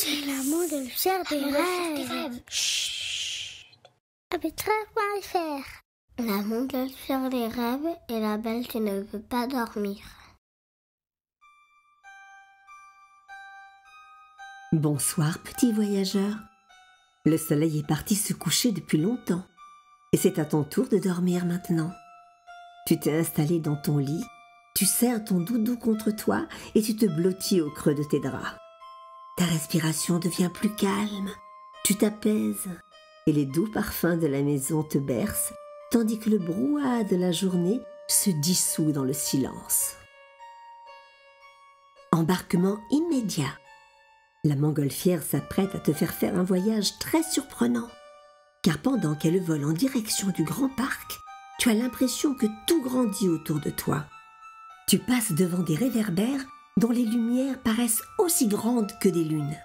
C'est la montgolfière des rêves. Chut. Arbitrage.fr. La montgolfière des rêves est la belle qui ne veut pas dormir. Bonsoir, petit voyageur. Le soleil est parti se coucher depuis longtemps. Et c'est à ton tour de dormir maintenant. Tu t'es installé dans ton lit, tu serres ton doudou contre toi et tu te blottis au creux de tes draps. Ta respiration devient plus calme, tu t'apaises et les doux parfums de la maison te bercent, tandis que le brouhaha de la journée se dissout dans le silence. Embarquement immédiat. La montgolfière s'apprête à te faire un voyage très surprenant. Car pendant qu'elle vole en direction du grand parc, tu as l'impression que tout grandit autour de toi. Tu passes devant des réverbères dont les lumières paraissent aussi grandes que des lunes.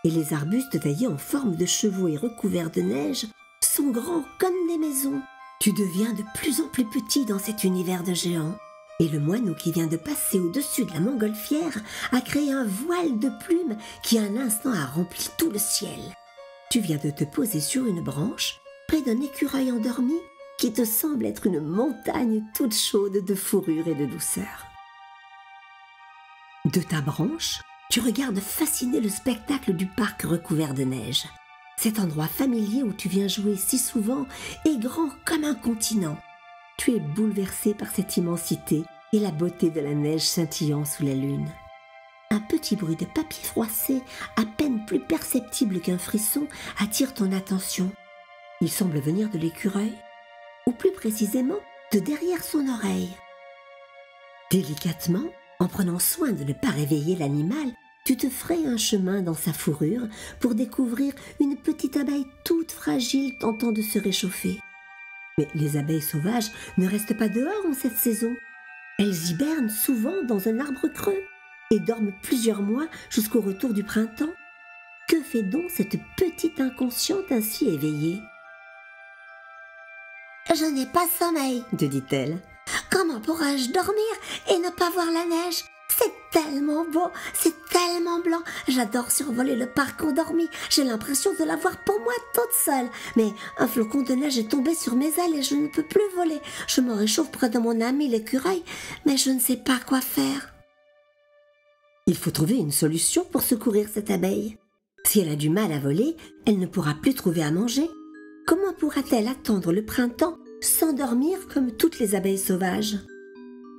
Et les arbustes taillés en forme de chevaux et recouverts de neige sont grands comme des maisons. Tu deviens de plus en plus petit dans cet univers de géants. Et le moineau qui vient de passer au-dessus de la montgolfière a créé un voile de plumes qui un instant a rempli tout le ciel. Tu viens de te poser sur une branche, près d'un écureuil endormi, qui te semble être une montagne toute chaude de fourrure et de douceur. De ta branche, tu regardes fasciné le spectacle du parc recouvert de neige. Cet endroit familier où tu viens jouer si souvent est grand comme un continent. Tu es bouleversé par cette immensité et la beauté de la neige scintillant sous la lune. Un petit bruit de papier froissé, à peine plus perceptible qu'un frisson, attire ton attention. Il semble venir de l'écureuil, ou plus précisément de derrière son oreille. Délicatement, en prenant soin de ne pas réveiller l'animal, tu te frayes un chemin dans sa fourrure pour découvrir une petite abeille toute fragile tentant de se réchauffer. Mais les abeilles sauvages ne restent pas dehors en cette saison. Elles hibernent souvent dans un arbre creux et dorment plusieurs mois jusqu'au retour du printemps. Que fait donc cette petite inconsciente ainsi éveillée ? « Je n'ai pas sommeil, » te dit-elle. « Comment pourrais-je dormir et ne pas voir la neige ? C'est tellement beau, c'est tellement blanc. J'adore survoler le parc endormi. J'ai l'impression de l'avoir pour moi toute seule. Mais un flocon de neige est tombé sur mes ailes et je ne peux plus voler. Je me réchauffe près de mon ami l'écureuil, mais je ne sais pas quoi faire. » Il faut trouver une solution pour secourir cette abeille. Si elle a du mal à voler, elle ne pourra plus trouver à manger. Comment pourra-t-elle attendre le printemps sans dormir comme toutes les abeilles sauvages ?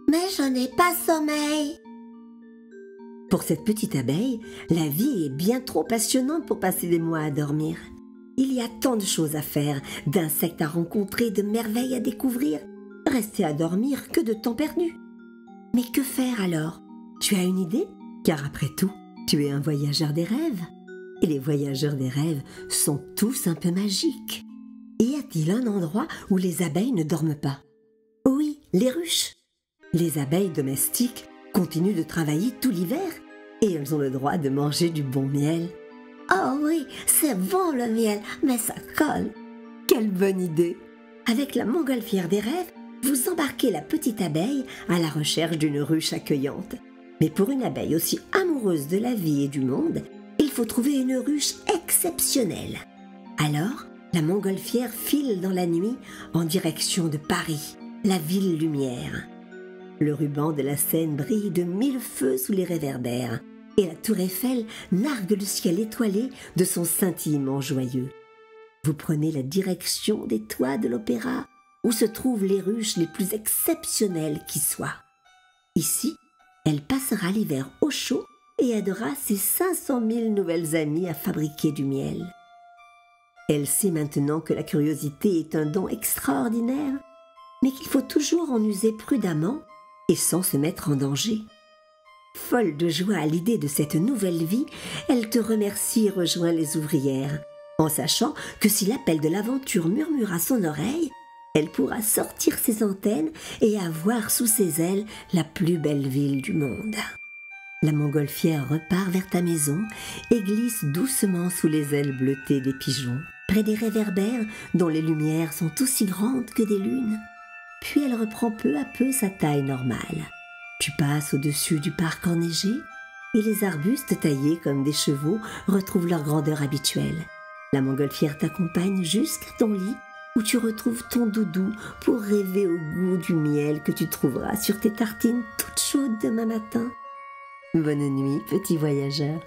Mais je n'ai pas sommeil. Pour cette petite abeille, la vie est bien trop passionnante pour passer des mois à dormir. Il y a tant de choses à faire, d'insectes à rencontrer, de merveilles à découvrir. Rester à dormir, que de temps perdu. Mais que faire alors ? Tu as une idée ? Car après tout, tu es un voyageur des rêves. Et les voyageurs des rêves sont tous un peu magiques. Y a-t-il un endroit où les abeilles ne dorment pas ? Oui, les ruches. Les abeilles domestiques continuent de travailler tout l'hiver et elles ont le droit de manger du bon miel. Oh oui, c'est bon le miel, mais ça colle. Quelle bonne idée ! Avec la montgolfière des rêves, vous embarquez la petite abeille à la recherche d'une ruche accueillante. Mais pour une abeille aussi amoureuse de la vie et du monde, il faut trouver une ruche exceptionnelle. Alors, la montgolfière file dans la nuit en direction de Paris, la ville lumière. Le ruban de la Seine brille de 1000 feux sous les réverbères et la tour Eiffel nargue le ciel étoilé de son scintillement joyeux. Vous prenez la direction des toits de l'opéra où se trouvent les ruches les plus exceptionnelles qui soient. Ici, elle passera l'hiver au chaud et aidera ses 500 000 nouvelles amies à fabriquer du miel. Elle sait maintenant que la curiosité est un don extraordinaire, mais qu'il faut toujours en user prudemment et sans se mettre en danger. Folle de joie à l'idée de cette nouvelle vie, elle te remercie et rejoint les ouvrières, en sachant que si l'appel de l'aventure murmure à son oreille, elle pourra sortir ses antennes et avoir sous ses ailes la plus belle ville du monde. La montgolfière repart vers ta maison et glisse doucement sous les ailes bleutées des pigeons, près des réverbères dont les lumières sont aussi grandes que des lunes. Puis elle reprend peu à peu sa taille normale. Tu passes au-dessus du parc enneigé et les arbustes taillés comme des chevaux retrouvent leur grandeur habituelle. La montgolfière t'accompagne jusqu'à ton lit où tu retrouves ton doudou pour rêver au goût du miel que tu trouveras sur tes tartines toutes chaudes demain matin. Bonne nuit, petit voyageur.